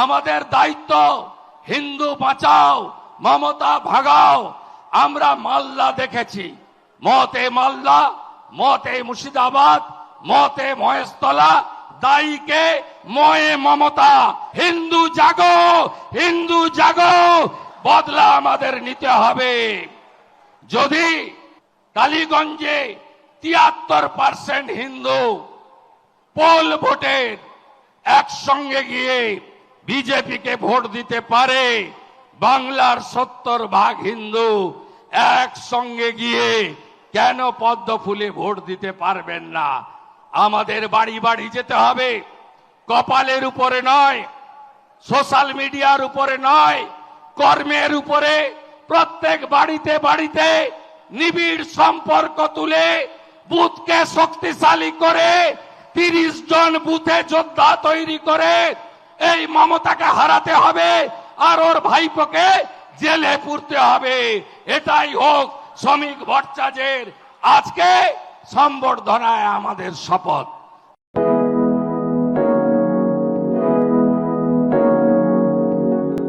আমাদের দায়িত্ব হিন্দু বাঁচাও, মমতা ভাগাও। আমরা মাল্লা দেখেছি, মতে মাল্লা, মতে মুর্শিদাবাদ, মতে মহেশতলা, দায়ীকে ময়ে মমতা। হিন্দু জাগো, হিন্দু জাগো, বদলা আমাদের নিতে হবে। যদি টালিগঞ্জে 73% হিন্দু পোল ভোটের একসঙ্গে গিয়ে বিজেপিকে ভোট দিতে পারে, বাংলার 70% হিন্দু একসঙ্গে গিয়ে কেন পদ্ম ফুলে ভোট দিতে পারবেন না? আমাদের বাড়ি বাড়ি যেতে হবে, কপালের উপরে নয়, সোশ্যাল মিডিয়ার উপরে নয়, কর্মের উপরে। প্রত্যেক বাড়িতে বাড়িতে নিবিড় সম্পর্ক তুলে বুথকে শক্তিশালী করে 30 জন বুথে যোদ্ধা তৈরি করে এই মমতাকে হারাতে হবে, আর ওর ভাইপোকে জেলে পুরতে হবে। এটাই হোক শ্রমিক ভট্টাচার্যের আজকে সম্বর্ধনায় আমাদের শপথ।